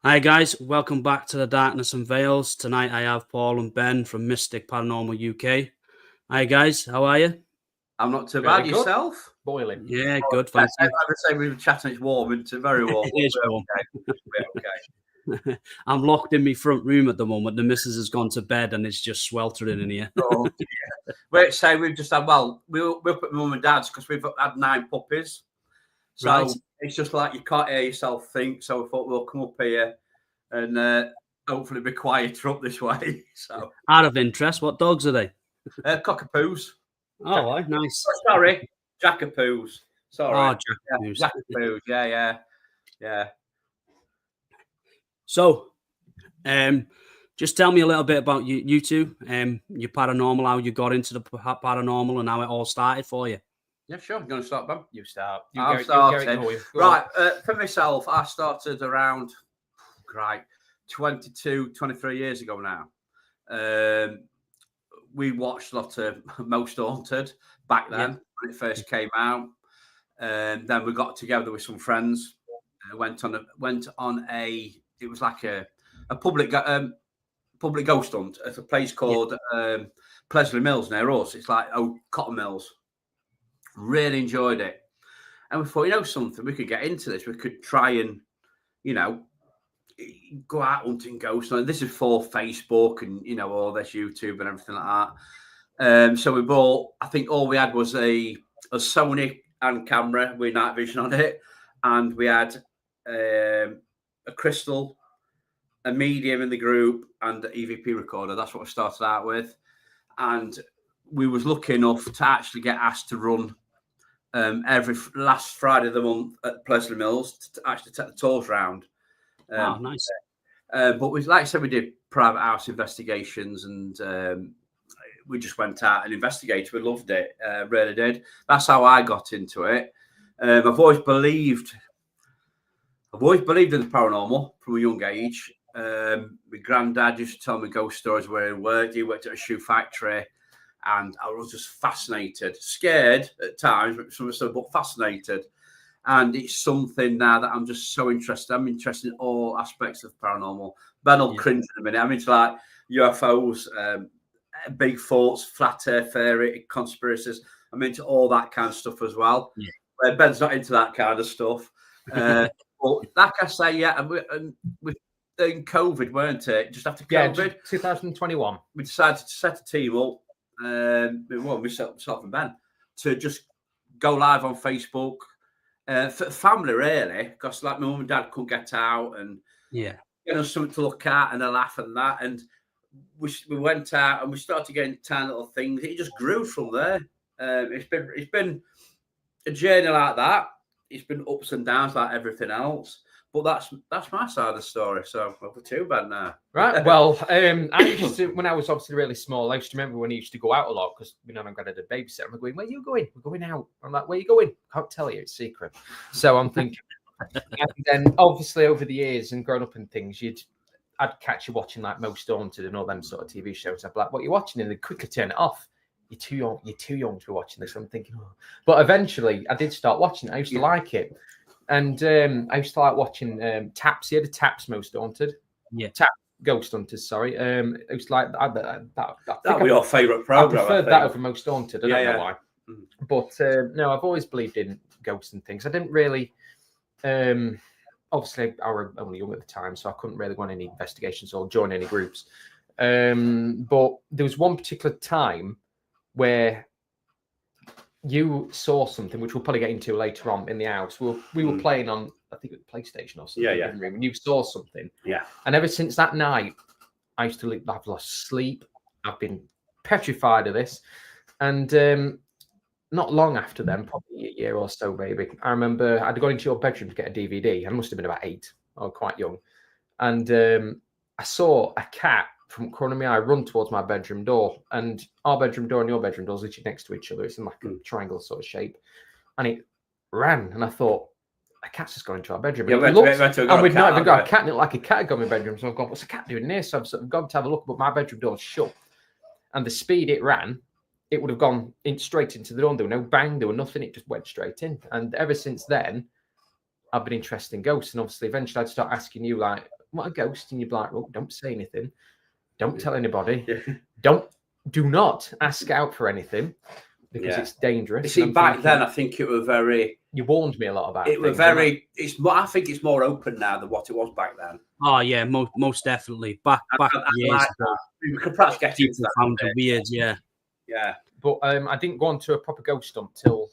Hi guys, welcome back to the Darkness and Veils. Tonight I have Paul and Ben from Mystic Paranormal UK. Hi guys, how are you? I'm not too bad. Yourself? Boiling. Yeah, good, thank you. Like I say, we were chatting, it's warm, it's very warm. It is warm. Okay. I'm locked in my front room at the moment. The missus has gone to bed and it's just sweltering in here. Oh, dear. Wait, say we've just had, we're up at my mum and dad's because we've had 9 puppies. So Right. It's just like you can't hear yourself think. So we thought we'll come up here and hopefully be quieter up this way. So Out of interest, what dogs are they? Cockapoos. Oh, right, nice. Sorry, Jackapoos. Sorry. Oh, Jackapoos. Jackapoos. Yeah. So, just tell me a little bit about you two, your paranormal, how you got into the paranormal and how it all started for you. Yeah, sure. You going to start, Ben? You start. I'll start. Right. For myself, I started around 22, 23 years ago now. We watched a lot of Most Haunted back then when it first came out. Then we got together with some friends. Went on a. It was like a public ghost hunt at a place called Plesley Mills near us. It's like cotton mills. Really enjoyed it, and we thought, something, we could get into this. We could try and, go out hunting ghosts. This is for Facebook and all this YouTube and everything like that. So we bought. I think all we had was a Sony and camera with night vision on it, and we had a crystal, a medium in the group, and an EVP recorder. That's what we started out with, and we was lucky enough to actually get asked to run every last Friday of the month at Plesley Mills to actually take the tours round. Oh, nice. But we, like I said, we did private house investigations, and we just went out and investigated. We loved it, really did. That's how I got into it. I've always believed in the paranormal from a young age. My granddad used to tell me ghost stories where he worked. He worked at a shoe factory. And I was just fascinated, scared at times, but fascinated. And it's something now that I'm just so interested. I'm interested in all aspects of paranormal. Ben will cringe in a minute. I'm into like UFOs, Bigfoots, flat earth theory, conspiracies. I'm into all that kind of stuff as well. Yeah. Ben's not into that kind of stuff. But like I say, and in COVID, weren't it? Just after COVID. Yeah, 2021. We decided to set a team up. Myself and Ben, to just go live on Facebook for family, really, because like my mum and dad couldn't get out, and get us something to look at and a laugh and that, and we went out and we started getting tiny little things. It just grew from there. It's been a journey like that. It's been ups and downs like everything else. But that's my side of the story. So over to you, Ben, now. Right. Well, I used to, when I was obviously really small, I used to remember when I used to go out a lot because my granddad had a babysitter. I'm going, where are you going? We're going out. I'm like, where are you going? Can't tell you. It's secret. So I'm thinking. And then obviously over the years and growing up and things, I'd catch you watching like Most Haunted and all them sort of TV shows. I'd be like, what are you watching? And they'd quickly turn it off. You're too young to be watching this. I'm thinking, But eventually I did start watching it. I used to like it. And I used to like watching Taps. He had a Taps Most Haunted. Yeah. Tap Ghost Hunters, sorry. It was like that was your favourite program. I preferred that over Most Haunted. I don't know why. Mm. But no, I've always believed in ghosts and things. I didn't really obviously I was only young at the time, so I couldn't really go on any investigations or join any groups. But there was one particular time where you saw something, which we'll probably get into later on in the house. We were playing on, I think it was PlayStation or something. Yeah. And you saw something. Yeah. And ever since that night, I've lost sleep. I've been petrified of this. And not long after then, probably a year or so, maybe, I remember I'd gone into your bedroom to get a DVD. I must have been about 8 or quite young. And I saw a cat from the corner of my eye run towards my bedroom door, and our bedroom door and your bedroom door is literally next to each other. It's in like a triangle sort of shape, and it ran, and I thought, a cat's just gone into our bedroom. Yeah, and we'd not even got a cat, and it like a cat had gone in my bedroom. So I've gone, what's the cat doing there? So I've sort of gone to have a look, but my bedroom door's shut, and the speed it ran, it would have gone straight into the door. There were no bang, there were nothing. It just went straight in, and ever since then, I've been interested in ghosts, and obviously, eventually, I'd start asking you like, what a ghost, and you'd be like, oh, don't say anything, don't tell anybody, do not ask out for anything because it's dangerous. You see, back then I think it was very. You warned me a lot about it. Was very. It's more. I think it's more open now than what it was back then. Oh yeah, most definitely. Back years like ago, we could perhaps get into that. Found it weird, yeah. But I didn't go on to a proper ghost hunt till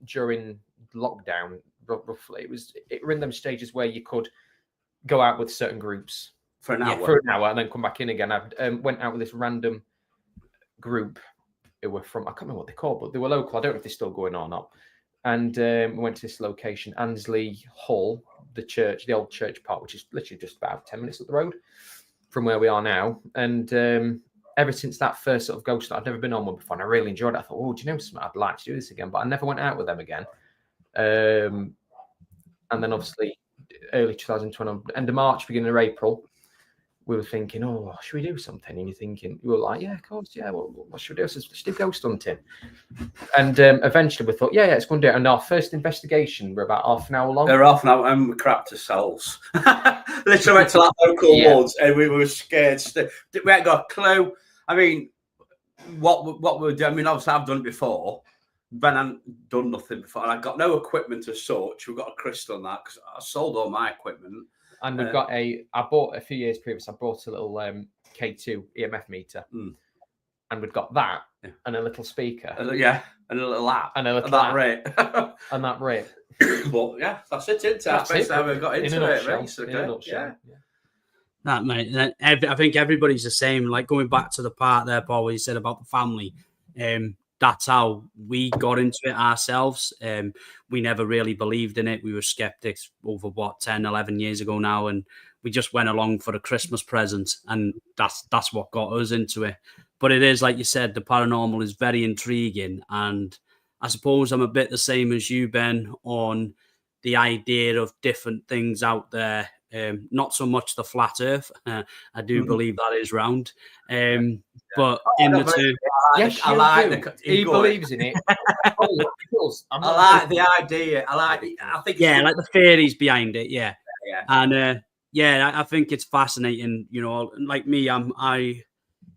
during lockdown. Roughly, it was in them stages where you could go out with certain groups for an hour, and then come back in again. I went out with this random group who were from, I can't remember what they called, but they were local. I don't know if they're still going on or not. And we went to this location, Annesley Hall, the church, the old church part, which is literally just about 10 minutes up the road from where we are now. And ever since that first sort of ghost, I'd never been on one before, and I really enjoyed it. I thought, oh, do you know something? I'd like to do this again, but I never went out with them again. And then obviously early 2020, end of March, beginning of April, we were thinking, oh, should we do something? And you were like, yeah, of course, yeah. Well, what should we do? So let's do ghost hunting. And eventually we thought, yeah, let's go and do it. And our first investigation, we're about half an hour long. They're half an hour, and we crapped ourselves. Literally went to that local woods, and we were scared. We hadn't got a clue. I mean, what we were doing. I mean, obviously I've done it before. Ben hadn't done nothing before, and I got no equipment as such. We've got a crystal on that because I sold all my equipment. And we've got I bought a few years previous, I bought a little K2 EMF meter. And we've got that and a little speaker. And a little app. And a little that rate. And that rate. But yeah, that's it. That's basically how we got into it. Basically. In a nutshell. That, mate. I think everybody's the same. Like going back to the part there, Paul, where you said about the family. That's how we got into it ourselves. We never really believed in it. We were skeptics over 10, 11 years ago now. And we just went along for the Christmas present. And that's what got us into it. But it is, like you said, the paranormal is very intriguing. And I suppose I'm a bit the same as you, Ben, on the idea of different things out there. Not so much the flat earth. I do believe that is round. But in the two... Yes, I like he believes in it. I like the idea. I think like the theories behind it. Yeah. And I think it's fascinating. You know, like me, I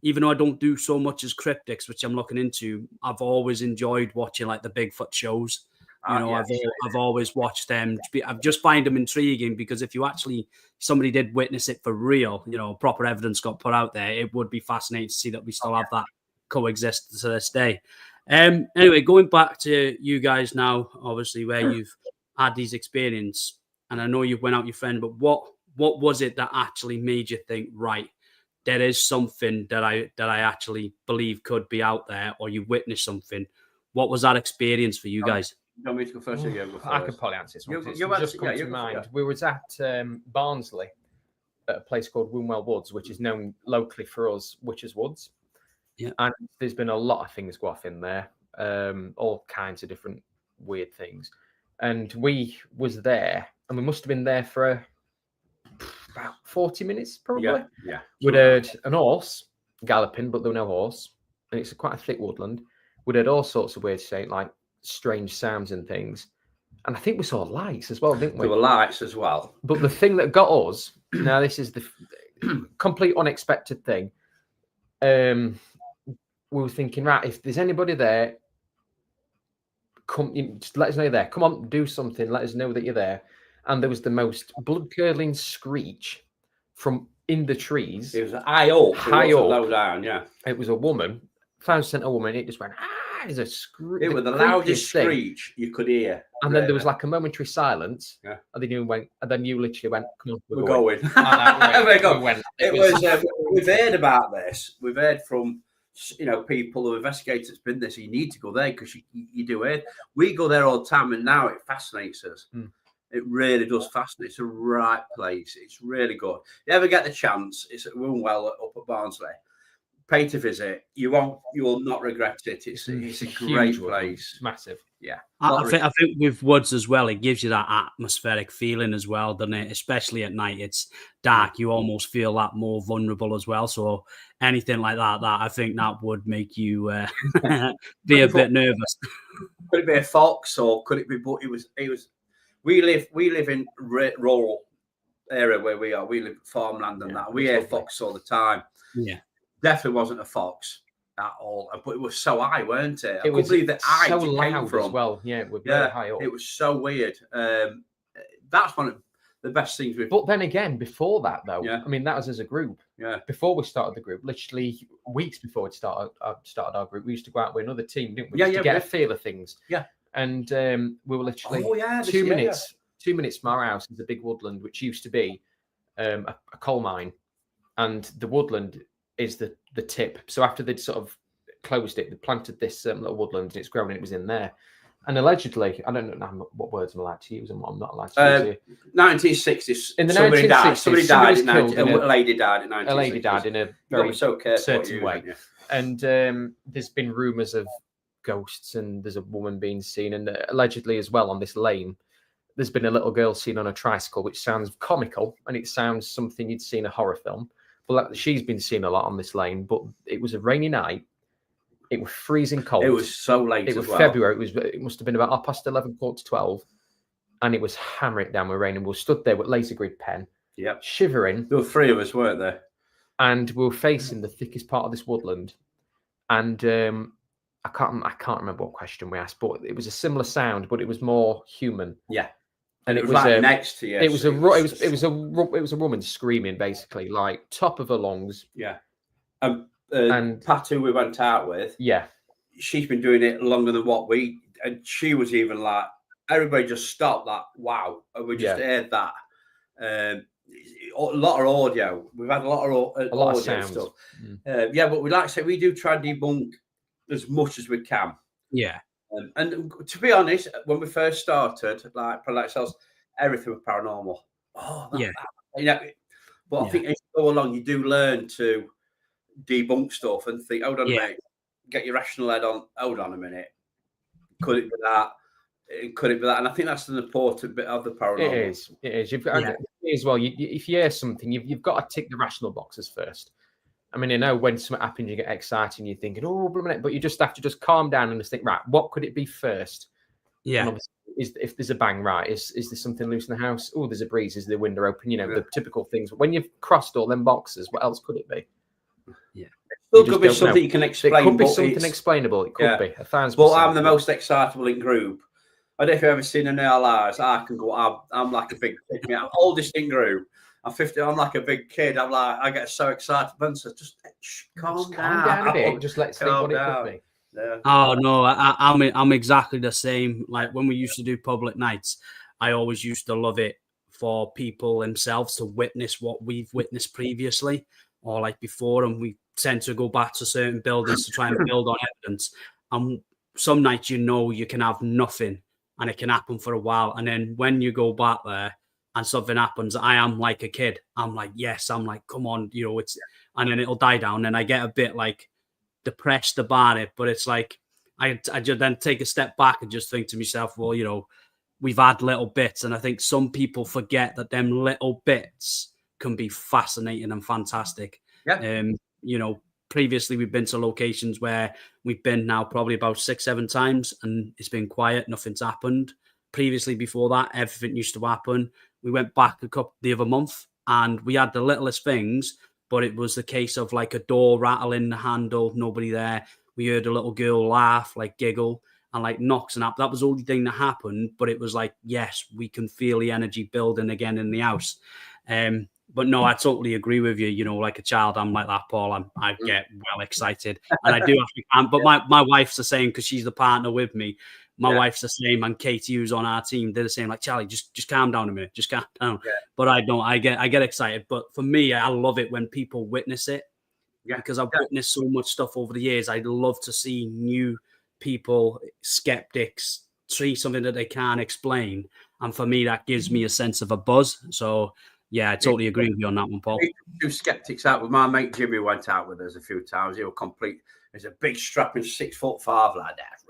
even though I don't do so much as cryptics, which I'm looking into, I've always enjoyed watching like the Bigfoot shows. I've always watched them. I just find them intriguing because if somebody did witness it for real, proper evidence got put out there, it would be fascinating to see that we still have that coexist to this day. Anyway, going back to you guys now, obviously where you've had these experiences, and I know you've went out your friend, but what was it that actually made you think, right, there is something that I actually believe could be out there, or you witnessed something? What was that experience for you guys? You want me to go first? Or you go first? I could probably answer this one. Just come to mind. We was at Barnsley at a place called Wombwell Woods, which is known locally for us, Witches Woods. Yeah. And there's been a lot of things go off in there, all kinds of different weird things. And we was there, and we must have been there for about 40 minutes, probably. Yeah. We'd heard an horse galloping, but there was no horse. And it's quite a thick woodland. We'd heard all sorts of weird shit, like strange sounds and things. And I think we saw lights as well, didn't we? There were lights as well. But the thing that got us, now this is the complete unexpected thing. We were thinking, right, if there's anybody there, come, just let us know you're there. Come on, do something. Let us know that you're there. And there was the most blood-curdling screech from in the trees. It was high up. High up. Low down, yeah. It was a woman. Found a woman. It just went, it's a screech. It was the loudest screech you could hear. And then there was like a momentary silence. Yeah. And then you went, and then you literally went, come on, we're going. We've heard about this. We've heard from people who investigate it's been this. You need to go there because you do it. We go there all the time, and now it fascinates us. It really does fascinate. It's a right place. It's really good. If you ever get the chance, it's at Wombwell up at Barnsley. Pay to visit. You will not regret it. It's a great place. It's massive. Yeah. I think with woods as well, it gives you that atmospheric feeling as well, doesn't it? Especially at night, it's dark. You almost feel that more vulnerable as well. So anything like that I think that would make you be a bit nervous. Could it be a fox, or could it be? But it was. We live in rural area where we are. We live farmland and that. We hear fox all the time. Yeah. Definitely wasn't a fox at all. But it was so high, weren't it? I It couldn't believe the height so it loud came from. as well. Yeah, it was very high up. It was so weird. That's one of the best things we've. But then again, before that though, Yeah. I mean, that was as a group. Yeah. Before we started the group, literally weeks before we started our group, we used to go out with another team, didn't we? Yeah, Just to get yeah. a feel of things. Yeah. And we were literally 2 minutes. 2 minutes from our house is a big woodland, which used to be a coal mine, and the woodland is the tip. So after they'd sort of closed it, they planted this little woodland, and it's grown, and it was in there. And allegedly, I don't know what words I'm allowed to use and what I'm not allowed to use here. 1960s. In the somebody 1960s, died. Somebody died. a lady died in 1960s. A lady died in a very certain way. Yeah. And there's been rumours of ghosts, and there's a woman being seen, and allegedly as well on this lane, there's been a little girl seen on a tricycle, which sounds comical, and it sounds something you'd see in a horror film. But she's been seen a lot on this lane. But it was a rainy night. It was freezing cold. It was so late. It was February. It must have been about 11:30, 12, and it was hammering down with rain. And we stood there with laser grid pen, shivering. There were 3 of us, weren't there? And we were facing the thickest part of this woodland. And I can't remember what question we asked, but it was a similar sound, but it was more human. Yeah. And it was right next to you. It was a woman screaming, basically, like top of her lungs. Yeah. And Pat, who we went out with, she's been doing it longer than what we, and she was even like, everybody just stopped, like, wow, and we just heard that. A lot of audio. We've had a lot of audio stuff. But we like to say we do try and debunk as much as we can. Yeah. And to be honest, when we first started, like ourselves, everything was paranormal. But I think as you go along, you do learn to debunk stuff and think, hold on a minute, get your rational head on. Hold on a minute, could it be that? Could it be that? And I think that's an important bit of the paranormal. It is. You've got as well. If you hear something, you've got to tick the rational boxes first. I mean, I know when something happens, you get excited and you're thinking, but you just have to just calm down and just think, right, what could it be first? Yeah. If there's a bang, right, is there something loose in the house? Oh, there's a breeze. Is the window open? The typical things. When you've crossed all them boxes, what else could it be? Yeah. Still could be something you can explain. It could be something explainable. It could be 1,000%. But I'm the most excitable in group. I don't know if you've ever seen an LRs. I can go. I'm like a big kid. I'm oldest in group. I'm 50. I'm like a big kid. I get so excited. So just calm down a bit. Just let's think what it could be. Yeah. Oh no, I'm exactly the same. Like when we used to do public nights, I always used to love it for people themselves to witness what we've witnessed previously or like before, and we tend to go back to certain buildings to try and build on evidence. And some nights, you can have nothing, and it can happen for a while, and then when you go back there and something happens, I am like a kid. I'm like, yes, I'm like, come on, it's, and then it'll die down, and I get a bit like depressed about it, but it's like I just then take a step back and just think to myself, well, we've had little bits, and I think some people forget that them little bits can be fascinating and fantastic. Previously we've been to locations where we've been now probably about 6-7 times, and it's been quiet, nothing's happened. Previously, before that, everything used to happen. We went back the other month, and we had the littlest things, but it was the case of like a door rattling, the handle, nobody there. We heard a little girl laugh, like giggle, and like knocks and up. That was the only thing that happened, but it was like, yes, we can feel the energy building again in the house. But no, I totally agree with you. Like a child, I'm like that, Paul. I get well excited, and I do have to calm. But my wife's the same because she's the partner with me. My wife's the same, and Katie, who's on our team, they're the same. Like, Charlie, just calm down a minute, just calm down. Yeah. But I don't. I get excited. But for me, I love it when people witness it, because I've witnessed so much stuff over the years. I'd love to see new people, skeptics, see something that they can't explain, and for me, that gives me a sense of a buzz. So. Yeah, I totally agree with you on that one, Paul. Two skeptics out with my mate Jimmy went out with us a few times. He was complete. He's a big strapping 6'5" like that.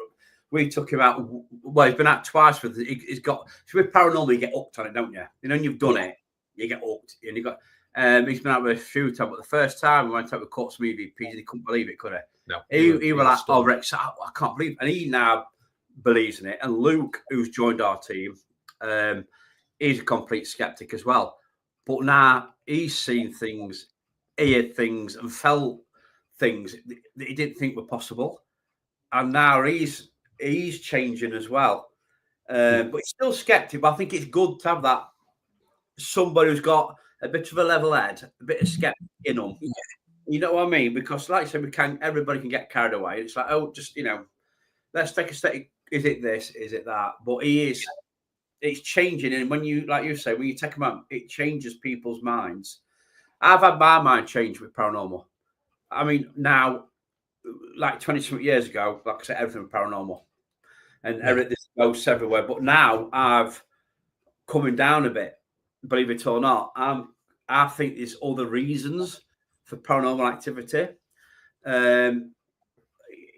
We took him out. Well, he's been out twice with. He's got. So with paranormal, you get hooked on it, don't you? When you've done it, you get hooked. And you got. He's been out with a few times, but the first time we went out with Courts EVPs, he couldn't believe it, could he? No. He was like, "Oh, Rex, I can't believe it," and he now believes in it. And Luke, who's joined our team, he's a complete skeptic as well. But now he's seen things, heard things, and felt things that he didn't think were possible. And now he's changing as well. But he's still skeptic. But I think it's good to have that somebody who's got a bit of a level head, a bit of skeptic in them. Yeah. You know what I mean? Because, like I said, everybody can get carried away. It's like, oh, just let's take a step. Is it this? Is it that? But it's changing. And when you, like you say, when you take them out, it changes people's minds. I've had my mind change with paranormal. I mean, now, like 20 years ago, like I said, everything was paranormal, and this goes everywhere. But now I've coming down a bit, believe it or not. I think there's other reasons for paranormal activity.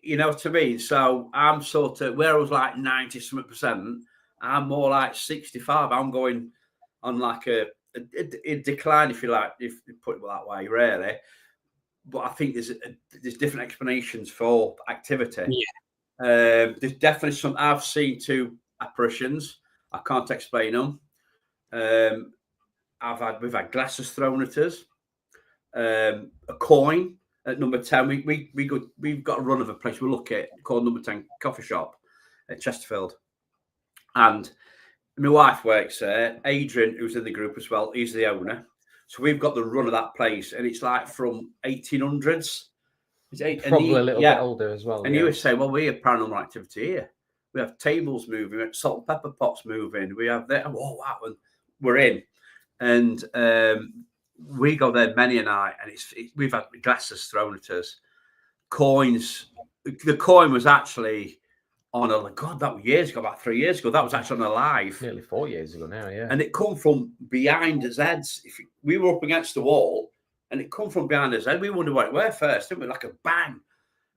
You know what I mean? So I'm sort of where I was like 90%. I'm more like 65. I'm going on like a decline, if you like, if you put it that way, really. But I think there's different explanations for activity. Yeah. There's definitely some. I've seen 2 apparitions. I can't explain them. We've had glasses thrown at us. A coin at number 10. We've got a run of a place we look at called Number 10 Coffee Shop at Chesterfield, and my wife works there. Adrian, who's in the group as well, he's the owner. So we've got the run of that place, and it's like from 1800s. Probably a little bit older as well. And you would say, well, we have paranormal activity here. We have tables moving, we have salt and pepper pots moving. We have that. Oh wow! And we're in, and we go there many a night, and we've had glasses thrown at us, coins. The coin was actually on that was years ago, about 3 years ago. That was actually on a live. Nearly 4 years ago now, yeah. And it come from behind his heads. We were up against the wall, and it come from behind his head. We wondered what it were first, didn't we? Like a bang.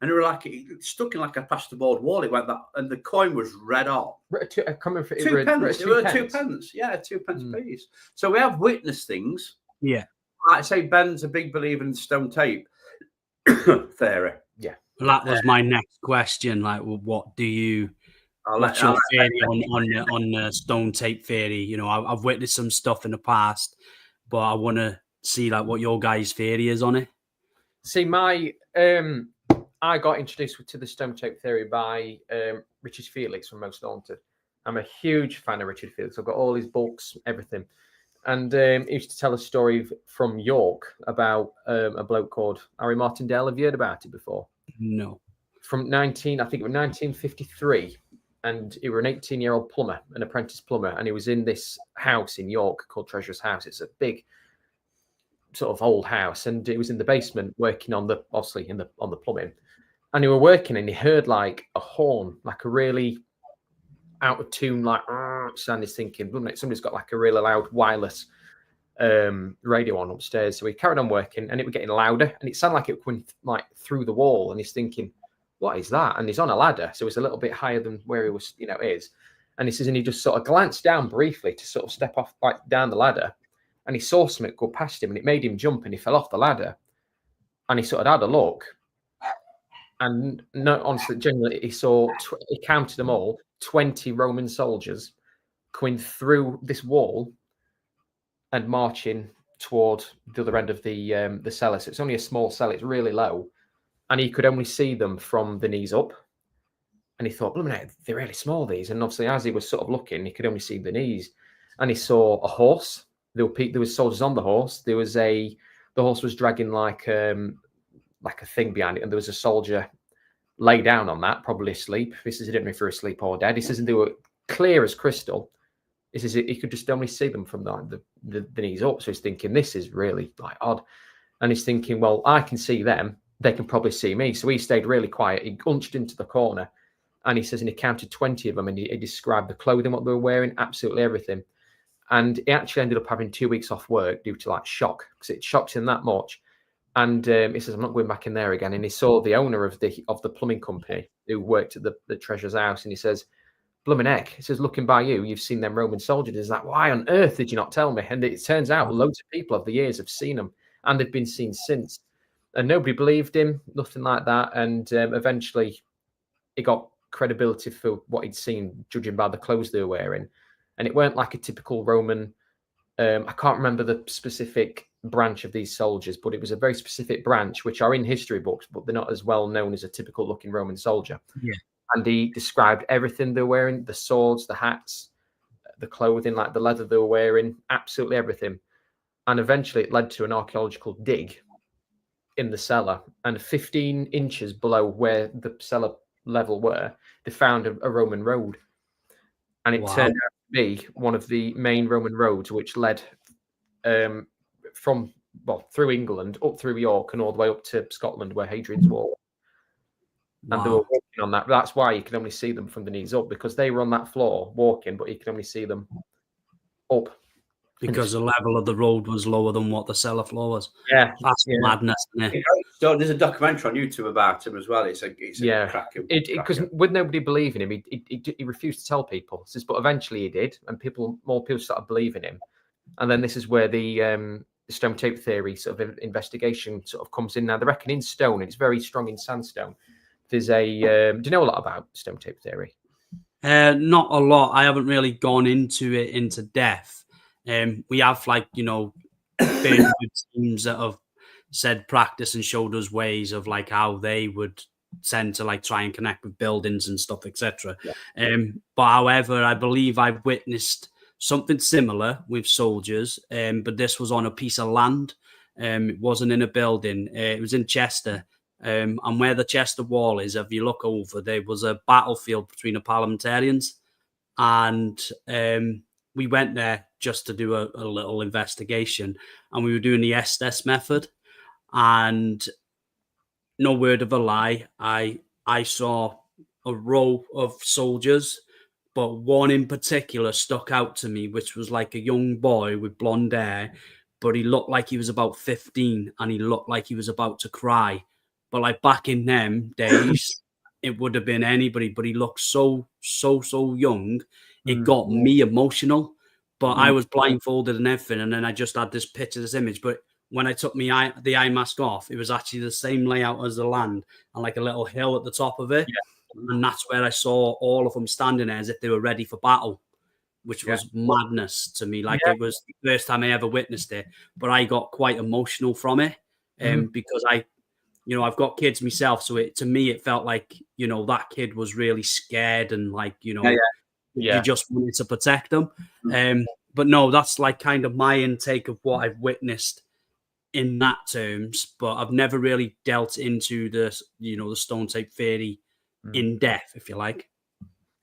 And it were like it stuck in like a plasterboard wall. It went that, and the coin was red hot. Coming for 2 pence. It were 2 pence. Yeah, 2 pence piece. So we have witnessed things. Yeah. Like I say, Ben's a big believer in stone tape theory. Yeah. Well, that was my next question. Like, well, what do you? What's your theory on the stone tape theory? You know, I've witnessed some stuff in the past, but I want to see like what your guys' theory is on it. See, I got introduced to the stone tape theory by Richard Felix from Most Haunted. I'm a huge fan of Richard Felix. I've got all his books, everything. And he used to tell a story from York about a bloke called Harry Martindale. Have you heard about it before? No. From 1953. And he was an 18-year-old plumber, an apprentice plumber. And he was in this house in York called Treasurer's House. It's a big sort of old house. And he was in the basement working on the plumbing. And he were working and he heard like a horn, like a really out of tune, like sound. He's thinking, somebody's got like a really loud wireless radio on upstairs. So he carried on working and it was getting louder and it sounded like it went like through the wall. And he's thinking, what is that? And he's on a ladder. So it's a little bit higher than where he was, is. And he says, and he just sort of glanced down briefly to sort of step off like down the ladder. And he saw something go past him and it made him jump and he fell off the ladder. And he sort of had a look. And no, honestly, genuinely, he counted them all, 20 Roman soldiers going through this wall and marching toward the other end of the cellar. So it's only a small cell, it's really low. And he could only see them from the knees up. And he thought, they're really small, these. And obviously, as he was sort of looking, he could only see the knees. And he saw a horse. There were soldiers on the horse. The horse was dragging like a thing behind it, and there was a soldier lay down on that, probably asleep. He says he didn't know if they were asleep or dead. He says, and they were clear as crystal. He says he could just only see them from the knees up. So he's thinking, this is really like odd. And he's thinking, well, I can see them. They can probably see me. So he stayed really quiet. He hunched into the corner, and he says, and he counted 20 of them, and he described the clothing, what they were wearing, absolutely everything. And he actually ended up having 2 weeks off work due to like shock, because it shocked him that much. And he says, I'm not going back in there again. And he saw the owner of the plumbing company who worked at the Treasurer's House. And he says, blooming heck. He says, looking by you, you've seen them Roman soldiers. He's like, why on earth did you not tell me? And it turns out loads of people over the years have seen them, and they've been seen since. And nobody believed him, nothing like that. And eventually he got credibility for what he'd seen, judging by the clothes they were wearing. And it weren't like a typical Roman I can't remember the specific branch of these soldiers, but it was a very specific branch, which are in history books, but they're not as well known as a typical looking Roman soldier. Yeah. And he described everything they're wearing, the swords, the hats, the clothing, like the leather they were wearing, absolutely everything. And eventually it led to an archaeological dig in the cellar, and 15 inches below where the cellar level were, they found a Roman road. And it turned out to be one of the main Roman roads, which led from, well, through England, up through York, and all the way up to Scotland, where Hadrian's Wall. And they were walking on that. That's why you can only see them from the knees up, because they were on that floor walking, but you can only see them up. Because the level of the road was lower than what the cellar floor was. Yeah. That's madness, isn't it? So there's a documentary on YouTube about him as well. It's a cracking. Because with nobody believing him, he refused to tell people. But eventually he did, and more people started believing him. And then this is where the stone tape theory sort of investigation sort of comes in. Now they reckon in stone, it's very strong in sandstone. There's a do you know a lot about stone tape theory? Not a lot. I haven't really gone into depth. We have, like, you know, teams that have said practice and showed us ways of like how they would tend to like try and connect with buildings and stuff, etc. Yeah. But however, I believe I've witnessed something similar with soldiers, but this was on a piece of land. It wasn't in a building. It was in Chester. And where the Chester Wall is, if you look over, there was a battlefield between the parliamentarians, and we went there just to do a little investigation, and we were doing the Estes method. And no word of a lie, I saw a row of soldiers, but one in particular stuck out to me, which was like a young boy with blonde hair, but he looked like he was about 15, and he looked like he was about to cry. But like back in them days, it would have been anybody, but he looked so young. It got me emotional, but I was blindfolded and everything. And then I just had this picture, this image. But when I took the eye mask off, it was actually the same layout as the land, and like a little hill at the top of it. Yeah. And that's where I saw all of them standing there as if they were ready for battle, which was madness to me. Like it was the first time I ever witnessed it, but I got quite emotional from it. Because I've got kids myself, so to me it felt like, you know, that kid was really scared, and like, you know, you just wanted to protect them. But no, that's like kind of my intake of what I've witnessed in that terms. But I've never really dealt into the, you know, the stone tape theory in depth, if you like.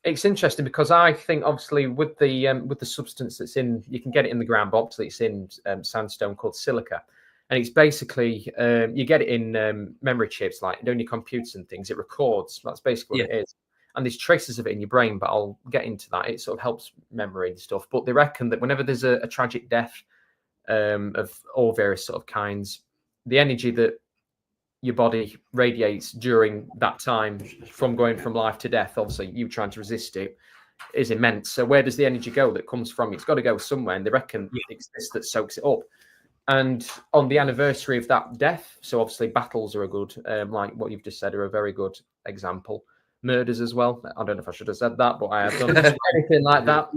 It's interesting because I think obviously with the substance that's in, you can get it in the ground, but obviously it's in sandstone called silica. And it's basically, you get it in memory chips, like on your computers and things. It records. That's basically what it is. And there's traces of it in your brain, but I'll get into that. It sort of helps memory and stuff. But they reckon that whenever there's a tragic death of all various sort of kinds, the energy that your body radiates during that time from going from life to death, obviously you trying to resist it, is immense. So where does the energy go that comes from? It's got to go somewhere. And they reckon it exists that soaks it up. And on the anniversary of that death, so obviously battles are a good, like what you've just said, are a very good example. Murders as well. I don't know if I should have said that, but I have done anything like that.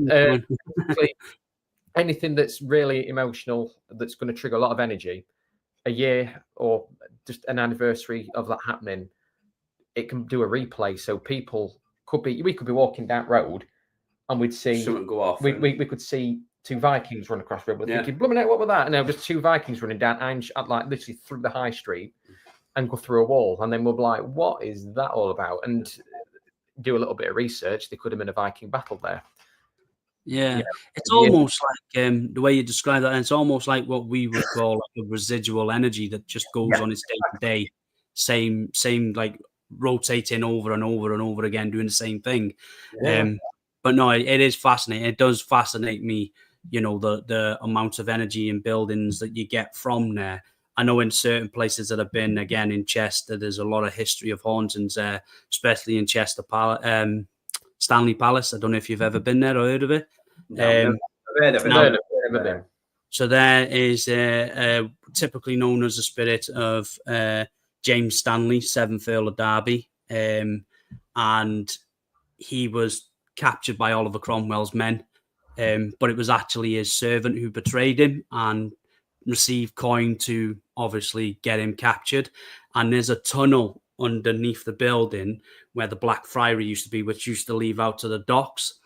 Anything that's really emotional, that's going to trigger a lot of energy, a year or just an anniversary of that happening, it can do a replay. So people we could be walking down road, and we'd see something go off. We could see two Vikings run across the road. We're thinking, blooming out, what was that? And there was two Vikings running down, like literally through the high street, and go through a wall. And then we'll be like, what is that all about? And do a little bit of research. There could have been a Viking battle there. Yeah. It's almost like the way you describe that, and it's almost like what we would call like a residual energy that just goes on its day to day, same like rotating over and over and over again, doing the same thing. But no, it is fascinating. It does fascinate me, you know, the amount of energy in buildings that you get from there. I know in certain places that I've been, again in Chester, there's a lot of history of hauntings, especially in Chester Stanley Palace. I don't know if you've ever been there or heard of it. So there is typically known as the spirit of James Stanley, 7th Earl of Derby, and he was captured by Oliver Cromwell's men, but it was actually his servant who betrayed him and received coin to obviously get him captured. And there's a tunnel underneath the building where the Black Friary used to be, which used to leave out to the docks.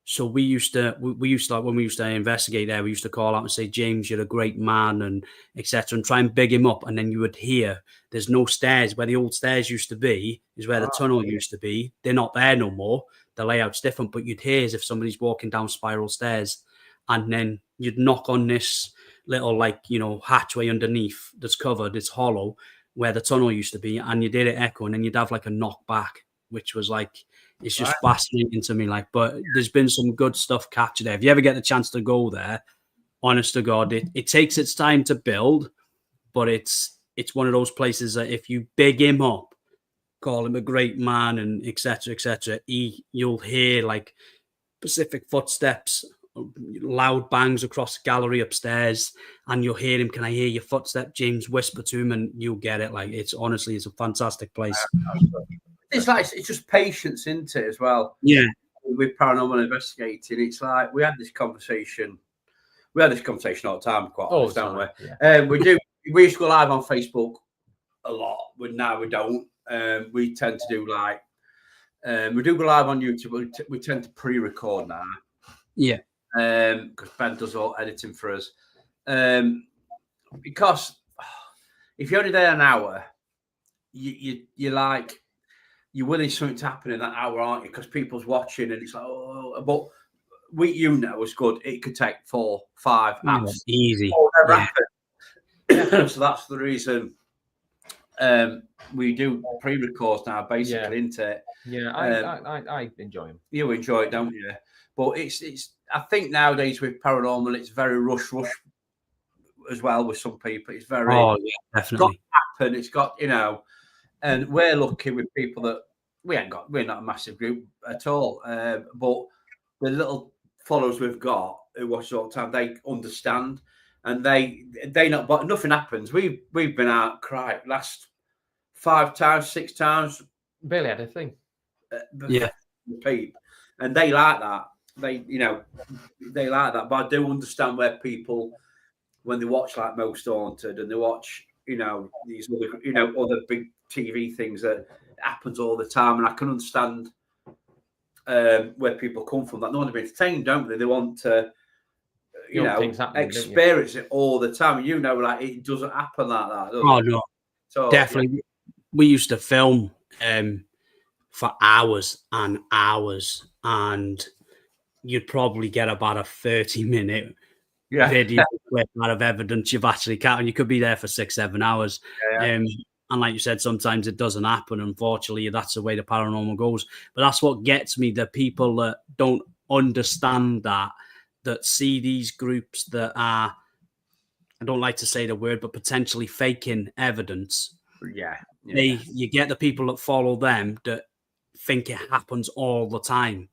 So we used to when we used to investigate there, we used to call out and say, James, you're a great man, and etc., and try and big him up. And then you would hear there's no stairs where the old stairs used to be, is where the tunnel used to be. They're not there no more. The layout's different, but you'd hear as if somebody's walking down spiral stairs, and then you'd knock on this little hatchway underneath that's covered, it's hollow, where the tunnel used to be, and you'd hear it echo, and then you'd have like a knock back, which was like, it's just fascinating to me. But there's been some good stuff captured there. If you ever get the chance to go there, honest to God, it takes its time to build, but it's one of those places that if you big him up, call him a great man, and etc., you'll hear like specific footsteps, loud bangs across the gallery upstairs, and you'll hear him. Can I hear your footstep, James? Whisper to him, and you'll get it. Like, it's honestly, it's a fantastic place. It's just patience, isn't it, as well? Yeah. With paranormal investigating, it's like we had this conversation all the time, quite often, don't we? Yeah. We used to go live on Facebook a lot, but now we don't. We tend to do we do go live on YouTube, but we tend to pre-record now. Yeah. Because Ben does all editing for us. Because if you're only there an hour, you're like, you're willing something to happen in that hour, aren't you? Because people's watching, and it's like, oh, but it's good. It could take 4, 5 hours. Easy. So that's the reason we do pre-records now, basically, isn't it? Yeah, I enjoy them. You enjoy it, don't you? But it's. I think nowadays with paranormal, it's very rush as well with some people. It's very definitely. It's got to happen. And we're lucky with people that we're not a massive group at all. But the little followers we've got who watch all the time, they understand, and they not. But nothing happens. We've been out last 5 times, 6 times. Barely had a thing. Peep, and they like that. They like that. But I do understand where people, when they watch like Most Haunted and they watch, these other big TV things that happens all the time, and I can understand where people come from. That they want to be entertained, don't they? They want to, experience it all the time. Like it doesn't happen like that. No, so, definitely. Yeah. We used to film for hours and hours, and you'd probably get about a 30-minute video clip out of evidence you've actually cut, and you could be there for 6-7 hours. And like you said, sometimes it doesn't happen. Unfortunately, that's the way the paranormal goes. But that's what gets me, the people that don't understand that see these groups that are, I don't like to say the word, but potentially faking evidence. You get the people that follow them that think it happens all the time.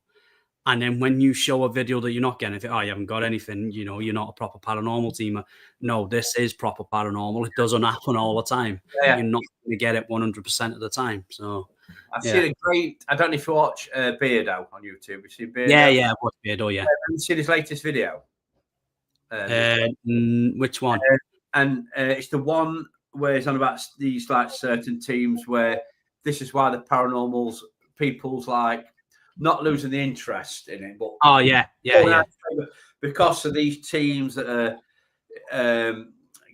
And then when you show a video that you're not getting, you haven't got anything, you're not a proper paranormal teamer. No, this is proper paranormal. It doesn't happen all the time. You're not going to get it 100% of the time. So I've seen a great, I don't know if you watch Beardo on YouTube. You see Beardo? Yeah, I've watched Beardo, yeah. Have you seen his latest video? Which one? It's the one where it's on about these like certain teams where this is why the paranormal's people's like not losing the interest in it, but because of these teams that are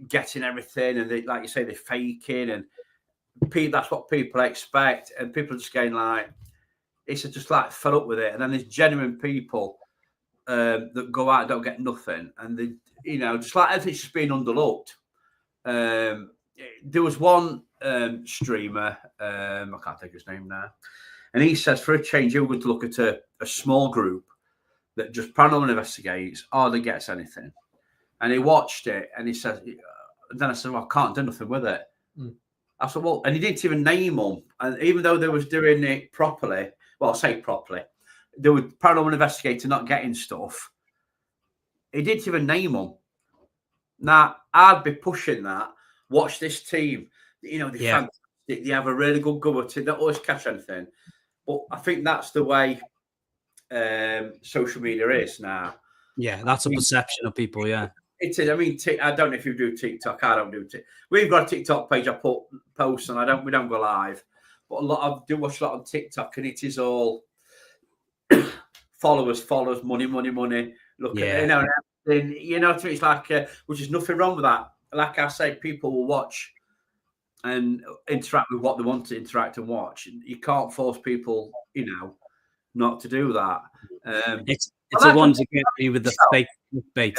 getting everything, and they, like you say, they're faking, and that's what people expect, and people are just getting like, it's just like fed up with it. And then there's genuine people that go out and don't get nothing, and they, just like everything's just being underlooked. There was one streamer, I can't think of his name now. And he says, for a change, you're going to look at a small group that just paranormal investigates, hardly gets anything. And he watched it, and he says, then I said, well, I can't do nothing with it. I said, well, and he didn't even name them. And even though they was doing it properly, well, I'll say properly, they were paranormal investigator not getting stuff. He didn't even name them. Now, I'd be pushing that. Watch this team. They're fantastic. They have a really good go at it. They don't always catch anything. But I think that's the way social media is now. Yeah, that's a perception of people. Yeah, it is. I mean, I don't know if you do TikTok. I don't do TikTok. We've got a TikTok page. I put posts and we don't go live, but I do watch a lot on TikTok, and it is all followers, money. Look at yeah, everything. It's like which is nothing wrong with that. Like I say, people will watch and interact with what they want to interact and watch. You can't force people, not to do that. it's the ones that get me with the fake bait.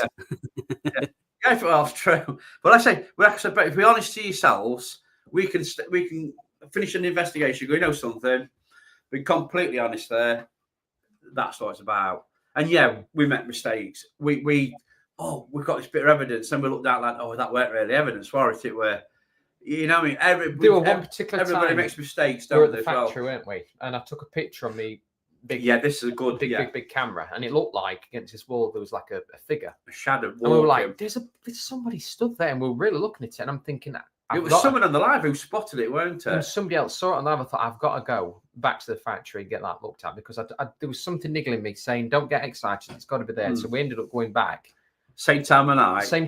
Yeah, well, it's true. But I say, but if we're honest to yourselves, we can finish an investigation. Go, something. Be completely honest there. That's what it's about. And yeah, we make mistakes. We've got this bit of evidence, and we looked at like, that weren't really evidence for it. It were, what I mean, everybody makes mistakes. We were at the factory, weren't we? And I took a picture on me. This is a good big camera, and it looked like against this wall there was like a figure, a shadow. And we were like, "There's somebody stood there," and we were really looking at it. And I'm thinking, it was someone on the live who spotted it, weren't it? And somebody else saw it on the live. I thought, I've got to go back to the factory and get that looked at because there was something niggling me saying, "Don't get excited, it's got to be there." So we ended up going back, same time of night, same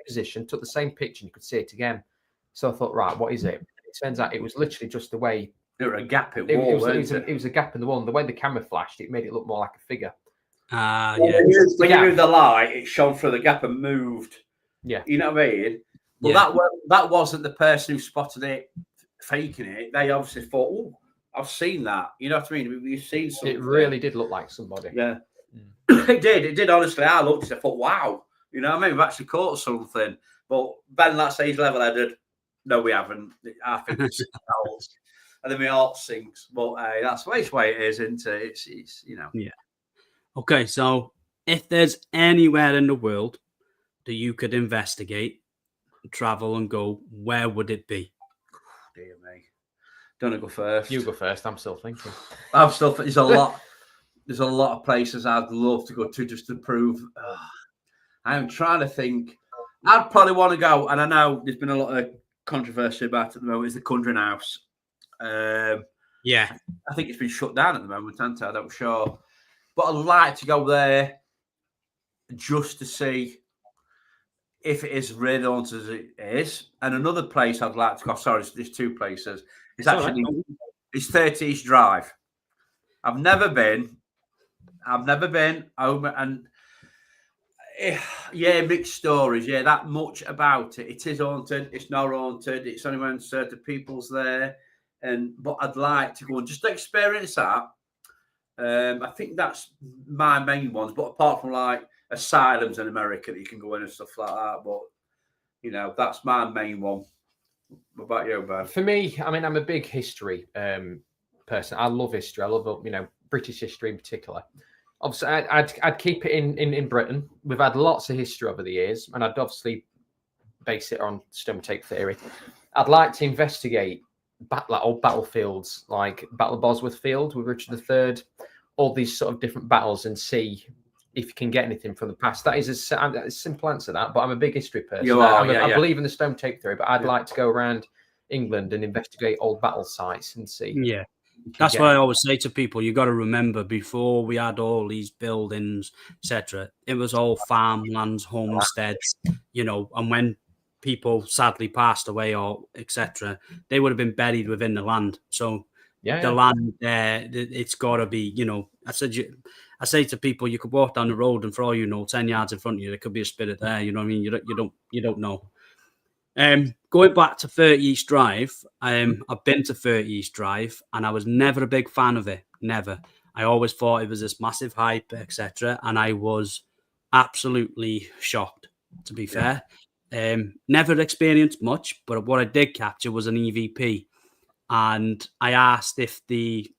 position, took the same picture, and you could see it again. So I thought, right, what is it? It turns out it was literally just the way. There was a gap in the wall. It was a gap in the wall. And the way the camera flashed, it made it look more like a figure. Yeah. When you moved the light, it shone through the gap and moved. Yeah. You know what I mean? Well, that wasn't the person who spotted it faking it. They obviously thought, "Oh, I've seen that." You know what I mean? We've seen something. It really did look like somebody. Yeah. It did. Honestly, I looked at it. I thought, "Wow." You know what I mean? We've actually caught something. But Ben, that's he's level-headed. No, we haven't. I think it's else. And then my heart sinks. But that's the way it is, isn't it? It's Yeah. Okay, so if there's anywhere in the world that you could investigate, travel and go, where would it be? Dear me. Don't I go first? You go first. I'm still thinking. There's a lot. There's a lot of places I'd love to go to just to prove. I'm trying to think. I'd probably want to go, and I know there's been a lot of controversy about it at the moment. Is the Conjuring House? Yeah, I think it's been shut down at the moment, hasn't it? I'm not sure, but I'd like to go there just to see if it is really haunted as it is. And another place I'd like to go. Sorry, there's two places. It's 30 East Drive. I've never been over, and mixed stories. Yeah, that much about it. It is haunted. It's not haunted. It's only when certain people's there. But I'd like to go and just experience that. I think that's my main ones. But apart from like asylums in America that you can go in and stuff like that. But that's my main one. What about you, Ben? For me, I mean, I'm a big history person. I love history. I love British history in particular. Obviously, I'd keep it in Britain. We've had lots of history over the years, and I'd obviously base it on stone tape theory. I'd like to investigate old battlefields like Battle of Bosworth Field with Richard III, all these sort of different battles, and see if you can get anything from the past. That is a simple answer to that, but I'm a big history person. I believe in the stone tape theory, but I'd like to go around England and investigate old battle sites and see. Yeah. That's what I always say to people. You got to remember, before we had all these buildings, etc., it was all farmlands, homesteads, and when people sadly passed away or etc., they would have been buried within the land. So the land there, it's got to be, I say to people, you could walk down the road and for all 10 yards in front of you, there could be a spirit there. You know what I mean? You don't know. Going back to 30 East Drive, I've been to 30 East Drive and I was never a big fan of it. Never. I always thought it was this massive hype, etc. And I was absolutely shocked, to be fair. Never experienced much, but what I did capture was an EVP. And I asked if the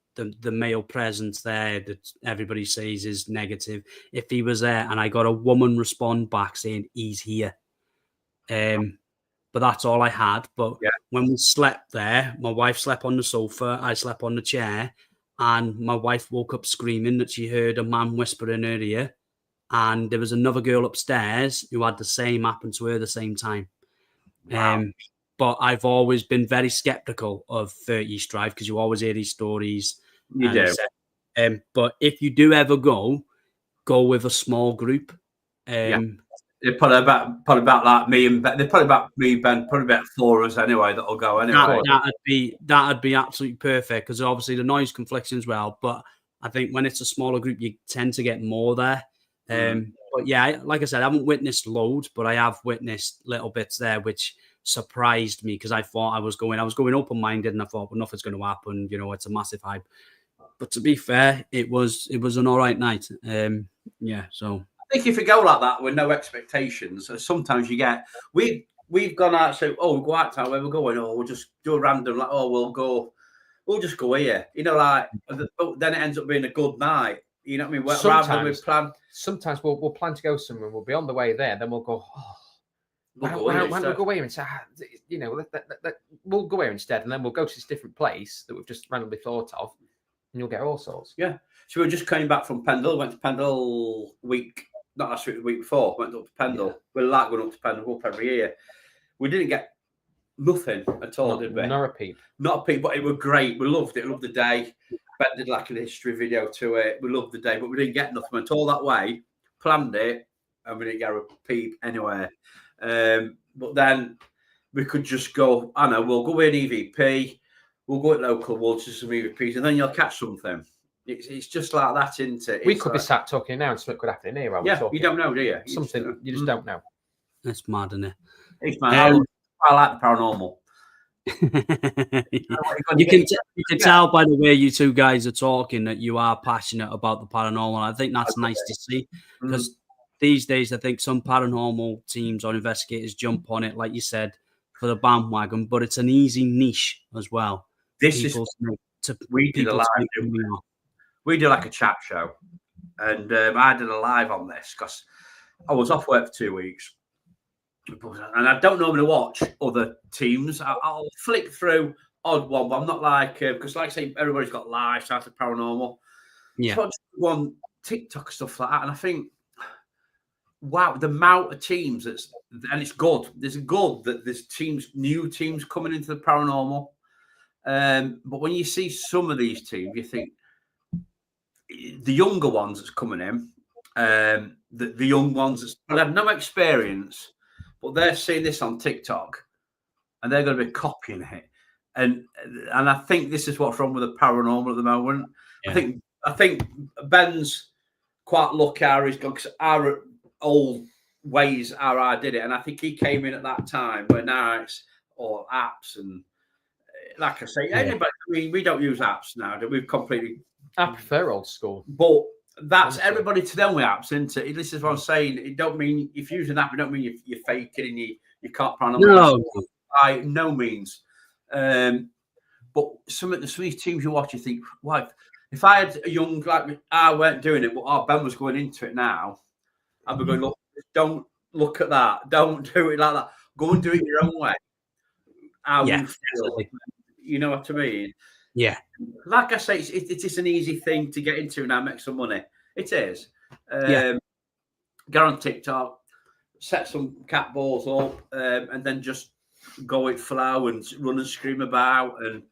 male presence there that everybody says is negative, if he was there, and I got a woman respond back saying he's here. But that's all I had. But when we slept there, my wife slept on the sofa, I slept on the chair, and my wife woke up screaming that she heard a man whisper in her ear. And there was another girl upstairs who had the same happen to her at the same time. Wow. But I've always been very skeptical of 30 East Drive because you always hear these stories. You do. But if you do ever go, go with a small group. They're probably about like me and Ben. They're probably about me, Ben. Probably about 4 of us anyway. That'll go anyway. That'd be absolutely perfect, because obviously the noise conflicts as well. But I think when it's a smaller group, you tend to get more there. But yeah, like I said, I haven't witnessed loads, but I have witnessed little bits there, which surprised me, because I thought I was going open-minded, and I thought, well, nothing's going to happen. You know, it's a massive hype. But to be fair, it was an all right night. So. I think if you go like that with no expectations, sometimes you get we've gone out. So we'll go out town where we're going. We'll just do a random like we'll just go here. You know, like then it ends up being a good night. You know what I mean? Rather than we plan. Sometimes we'll plan to go somewhere. We'll be on the way there. Then we'll go. Why don't we go here and say, you know, we'll go here instead, and then we'll go to this different place that we've just randomly thought of, and you'll get all sorts. Yeah. So we just came back from Pendle. Went to Pendle not last week, the week before. Went up to Pendle. Yeah. We like going up to Pendle up every year. We didn't get nothing at all, did we? Not a peep. Not a peep, but it was great. We loved it. Loved the day. Ben did like a history video to it. We loved the day, but we didn't get nothing. Went all that way, planned it, and we didn't get a peep anywhere. But then we could just go, I know, we'll go in EVP, we'll go at local woods to some EVPs, and then you'll catch something. It's just like that, isn't it? We could be sat talking now and something could happen in here. You don't know, do you? You just don't know. That's mad, isn't it? It's mad. I like the paranormal. You can tell by the way you two guys are talking that you are passionate about the paranormal. I think that's nice to see, because these days I think some paranormal teams or investigators jump on it, like you said, for the bandwagon, but it's an easy niche as well. We did like a chat show, and I did a live on this because I was off work for 2 weeks, and I don't normally watch other teams. I'll flick through odd one, but I'm not like because, like I say, everybody's got live side of paranormal. Yeah, so I just one TikTok stuff like that, and I think, wow, the amount of teams and it's good. There's good that there's new teams coming into the paranormal. But when you see some of these teams, you think the younger ones that's coming in, the young ones that have no experience, but they're seeing this on TikTok and they're going to be copying it. And I think this is what's wrong with the paranormal at the moment. Yeah. I think Ben's quite lucky how he's gone, because our old ways how I did it, and I think he came in at that time where now it's all apps, and like I say, anybody. I mean, we don't use apps now. We've completely. I prefer old school, but that's everybody to them with apps, isn't it? This is what I'm saying. It don't mean if you use an app, it don't mean you're faking and you can't paranormal. No, by no means. But some of these teams you watch, you think, wow, if I had a young like me, I weren't doing it, but Ben was going into it now. I'd be going, look, don't look at that. Don't do it like that. Go and do it your own way. You feel. You know what I mean? Yeah. Like I say, it's an easy thing to get into now, make some money. It is. Get on TikTok, set some cat balls up, and then just go with flow and run and scream about. And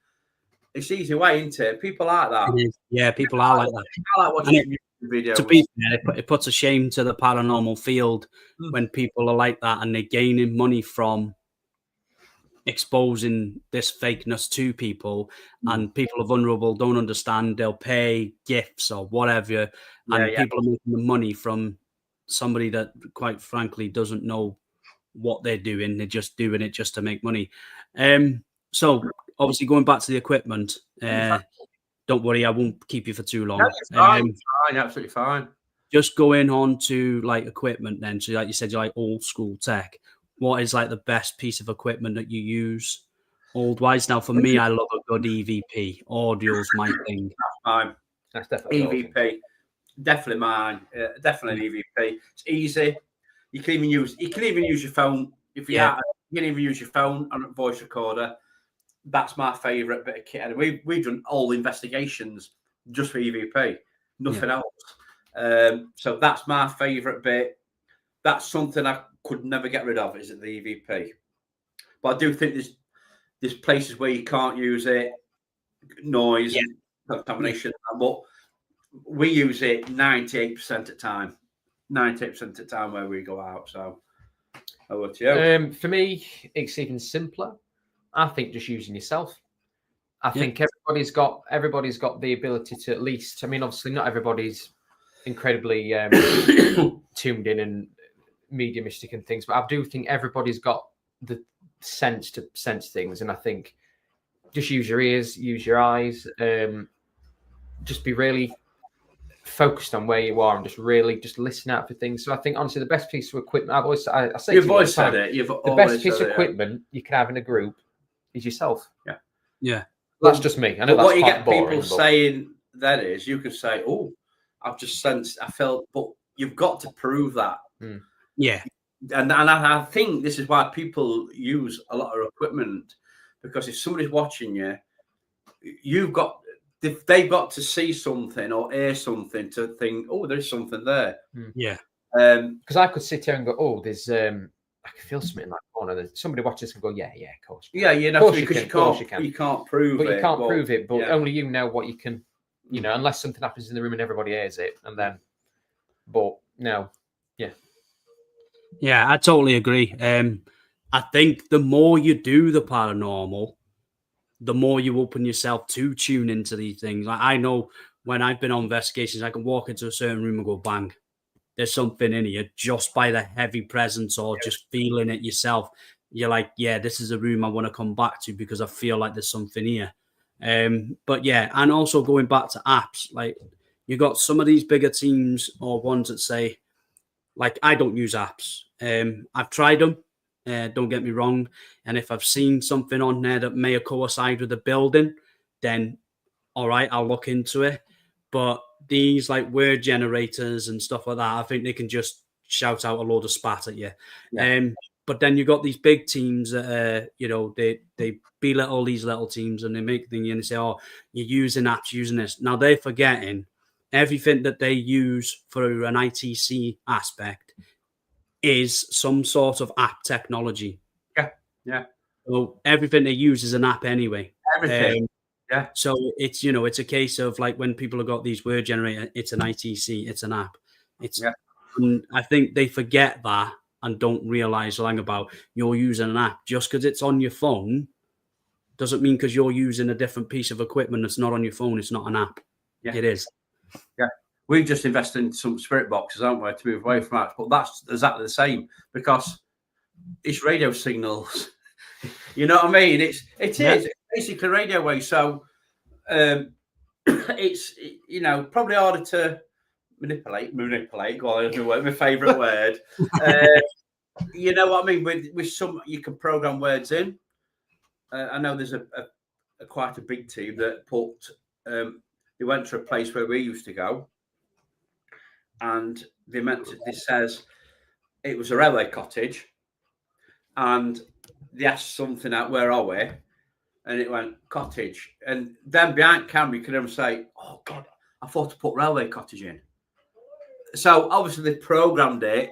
it's easy way, isn't it? People like that. It is. Yeah, people are like that. I like watching videos. To be fair, it puts a shame to the paranormal field when people are like that and they're gaining money from exposing this fakeness to people, and people are vulnerable, don't understand, they'll pay gifts or whatever, and people are making the money from somebody that quite frankly doesn't know what they're doing. They're just doing it just to make money. So obviously going back to the equipment, don't worry, I won't keep you for too long. That's fine, absolutely fine. Just going on to like equipment then. So like you said, you like old school tech. What is like the best piece of equipment that you use old wise? Now, for me, I love a good EVP. Audio's my thing. That's mine. That's definitely EVP. Awesome. Definitely mine. Definitely an EVP. It's easy. You can even use your phone if you have. You can even use your phone on a voice recorder. That's my favourite bit of kit. And we've done all investigations just for EVP, nothing else. So that's my favourite bit. That's something I could never get rid of, is it, the EVP. But I do think there's places where you can't use it, noise, contamination. But we use it 98% of the time. 98% of the time where we go out. So, over to you. For me, it's even simpler. I think just using yourself. I think everybody's got the ability to at least. I mean, obviously, not everybody's incredibly tuned in and mediumistic and things, but I do think everybody's got the sense to sense things, and I think just use your ears, use your eyes, just be really focused on where you are and just listen out for things. So I think honestly, the best piece of equipment I say you've always said it. The best piece of equipment you can have in a group is yourself. Yeah. That's just me. I know that's what you quite get boring, people saying then is you can say, "Oh, I've just sensed, I felt," but you've got to prove that. Yeah. And I think this is why people use a lot of equipment, because if somebody's watching you, they've got to see something or hear something to think, "Oh, there's something there." Yeah. Because I could sit here and go, "Oh, there's I can feel something in that corner." There's somebody watches and go, "Yeah, of course." Yeah, you know, because you can't prove it. But you can't prove it, but only you know what you can, unless something happens in the room and everybody hears it, and then. But no, yeah, I totally agree. I think the more you do the paranormal, the more you open yourself to tune into these things. Like, I know when I've been on investigations, I can walk into a certain room and go, bang, there's something in here just by the heavy presence or just feeling it yourself. You're like, yeah, this is a room I want to come back to because I feel like there's something here. But yeah, and also going back to apps, like you got some of these bigger teams or ones that say, like, I don't use apps. I've tried them. Don't get me wrong. And if I've seen something on there that may coincide with the building, then all right, I'll look into it. But these like word generators and stuff like that, I think they can just shout out a load of spat at you. Yeah. But then you got these big teams that they belittle these little teams and they make things and they say, "Oh, you're using apps, using this." Now they're forgetting everything that they use for an ITC aspect is some sort of app technology. Yeah. So everything they use is an app anyway. Everything. Yeah. So it's a case of like when people have got these word generator, it's an ITC, it's an app. And I think they forget that and don't realize about you're using an app. Just because it's on your phone doesn't mean because you're using a different piece of equipment that's not on your phone, it's not an app. Yeah. It is. Yeah. We've just invested in some spirit boxes, aren't we, to move away from apps? But that's exactly the same because it's radio signals. You know what I mean? It is basically radio waves. So it's probably harder to manipulate. Go on, my favourite word. You know what I mean? With some, you can program words in. I know there's a quite a big team that put. They went to a place where we used to go, and this says it was a railway cottage, and they asked something out, "Where are we?" And it went cottage, and then behind camera you can never say, "Oh God, I thought to put railway cottage in." So obviously they programmed it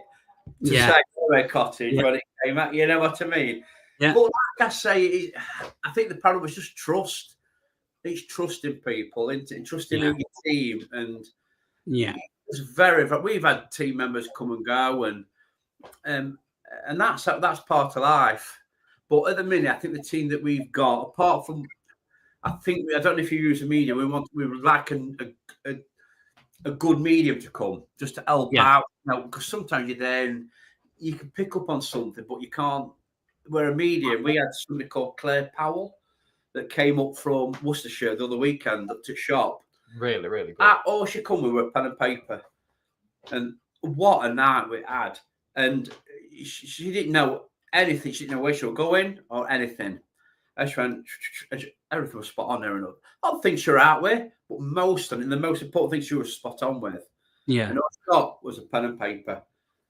to say railway cottage when it came out. You know what I mean? Yeah. But like I say, I think the problem was just trust. It's trusting people, trusting in your team, and it's very. We've had team members come and go, and that's part of life. But at the minute, I think the team that we've got, apart from, I don't know if you use the media, we would like a good medium to come just to help out. Because sometimes you're there and you can pick up on something, but you can't. We're a medium. We had somebody called Claire Powell that came up from Worcestershire the other weekend up to shop. Really, really good. All she come with a pen and paper. And what a night we had. And she didn't know anything. She didn't know where she was going or anything. I just went, everything was spot on there. And I don't think she was out with, but the most important thing she was spot on with. Yeah. And all she got was a pen and paper.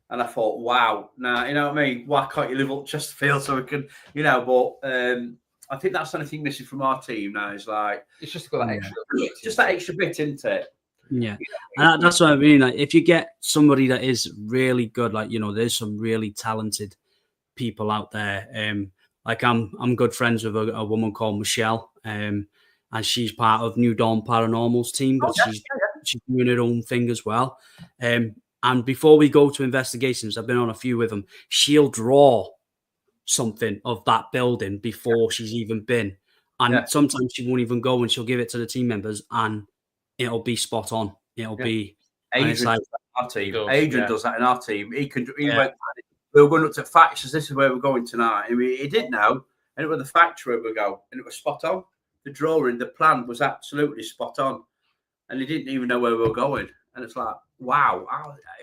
And I thought, wow, now, you know what I mean? Why can't you live up Chesterfield so we can, but I think that's anything missing from our team now. Is like, it's just got that extra bit. Just that extra bit, isn't it? Yeah. And that's what I mean. Like, if you get somebody that is really good, like, there's some really talented people out there. Like I'm good friends with a woman called Michelle, and she's part of New Dawn Paranormal's team, but she's doing her own thing as well. And before we go to investigations, I've been on a few with them. She'll draw something of that building before she's even been. And sometimes she won't even go, and she'll give it to the team members, and it'll be spot on. It'll be. Adrian does that in our team. Adrian does that in our team. He went. We were going up to factories. This is where we're going tonight. I mean, he didn't know, and it was the factory we go, and it was spot on. The drawing, the plan was absolutely spot on, and he didn't even know where we were going. And it's like, wow,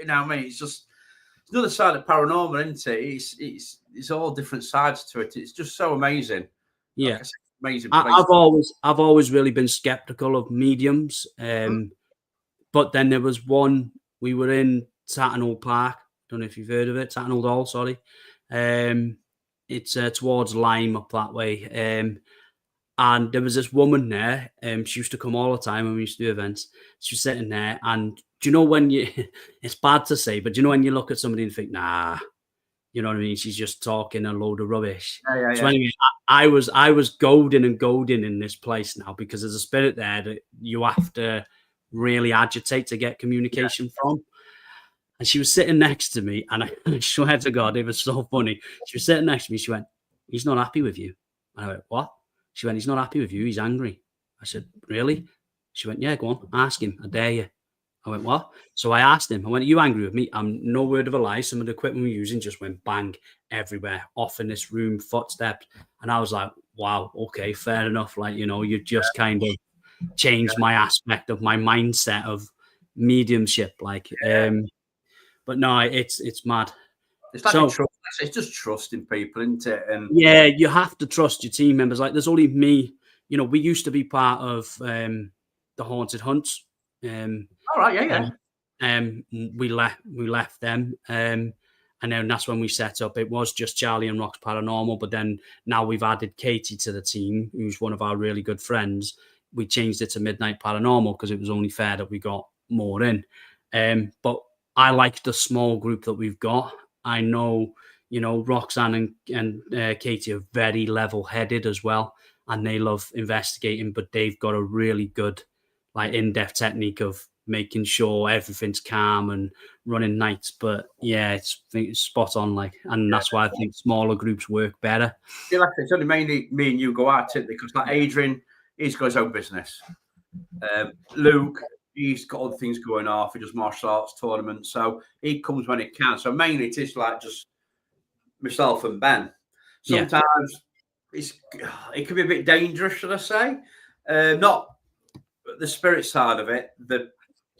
you know what I mean? It's another side of paranormal, isn't it? It's all different sides to it. It's just so amazing. Yeah, like amazing. I've always really been skeptical of mediums, but then there was one. We were in Tattenhall Park. Don't know if you've heard of it, Tattenhall Hall. Sorry, it's towards Lyme up that way. And there was this woman there. She used to come all the time when we used to do events. She was sitting there, and do you know when you? It's bad to say, but do you know when you look at somebody and think, nah, you know what I mean? She's just talking a load of rubbish. So anyway, I was goading in this place now, because there's a spirit there that you have to really agitate to get communication from. And she was sitting next to me, and I swear to God, it was so funny. She was sitting next to me. She went, "He's not happy with you." And I went, "What?" She went, "He's not happy with you. He's angry." I said, "Really?" She went, "Yeah, go on. Ask him. I dare you." I went, "What?" So I asked him. I went, "Are you angry with me?" I'm no word of a lie. Some of the equipment we're using just went bang everywhere, off in this room, footsteps. And I was like, wow, okay, fair enough. Like, you know, you just kind of changed my aspect of my mindset of mediumship. Like, but no, it's mad. It's like it's just trusting people, isn't it? And yeah, you have to trust your team members. Like, there's only me. You know, we used to be part of the Haunted Hunts. All right, we left them, and then that's when we set up. It was just Charlie and Rock's Paranormal, but then now we've added Katie to the team, who's one of our really good friends. We changed it to Midnight Paranormal because it was only fair that we got more in. But I like the small group that we've got. I know, you know, Roxanne and Katie are very level-headed as well, and they love investigating, but they've got a really good, like, in-depth technique of making sure everything's calm and running nights. But yeah, it's spot on, like, and that's why I think smaller groups work better. Yeah, like it's only mainly me and you go at it, because like Adrian, he's got his own business. Luke, he's got other things going off. He does martial arts tournaments, so he comes when he can. So mainly it is like just myself and Ben. Sometimes it can be a bit dangerous, should I say? Not the spirit side of it, the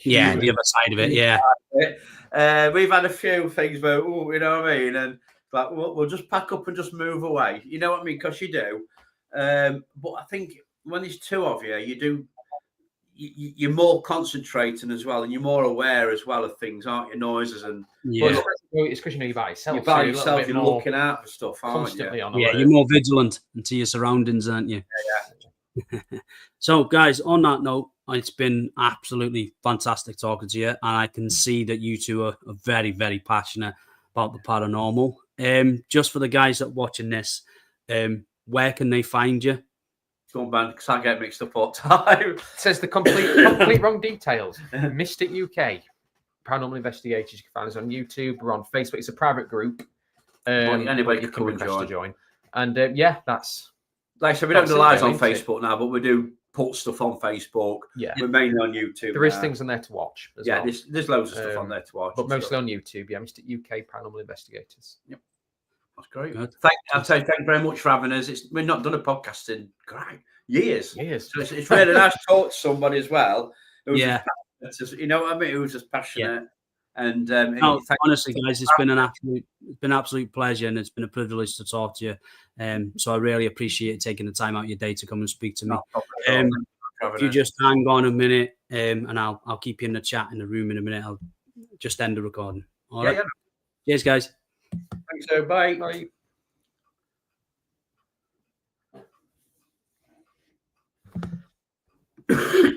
other side of it. We've had a few things where, you know what I mean, and like we'll just pack up and just move away. You know what I mean? Because you do. But I think when there's two of you, you're more concentrating as well, and you're more aware as well of things, aren't you? Noises and it's because you know you're by yourself. You're by yourself. You're looking out for stuff, constantly aren't you? on alert. You're more vigilant into your surroundings, aren't you? So, guys, on that note, it's been absolutely fantastic talking to you, and I can see that you two are very, very passionate about the paranormal. Just for the guys that are watching this, where can they find you? Go on, Ben, because I get mixed up all the time. It says the complete wrong details. Mystic UK, Paranormal Investigators. You can find us on YouTube. We're on Facebook. It's a private group. Anybody can come and join. And that's like I said, we don't do lives on Facebook now, but we do put stuff on Facebook. Yeah, we're mainly on YouTube. There is things on there to watch. As well. There's loads of stuff on there to watch, but mostly on YouTube. Yeah, Mystic UK Paranormal Investigators. Yep, that's great. Thank you very much for having us. We've not done a podcast in years. So it's really nice to talk to somebody as well. You know what I mean? Who was just passionate. And honestly, guys, it's been an absolute pleasure, and it's been a privilege to talk to you. So I really appreciate you taking the time out of your day to come and speak to me. If you just hang on a minute, and I'll keep you in the chat in the room in a minute. I'll just end the recording. All right. Cheers, guys. Thanks, so bye. Bye.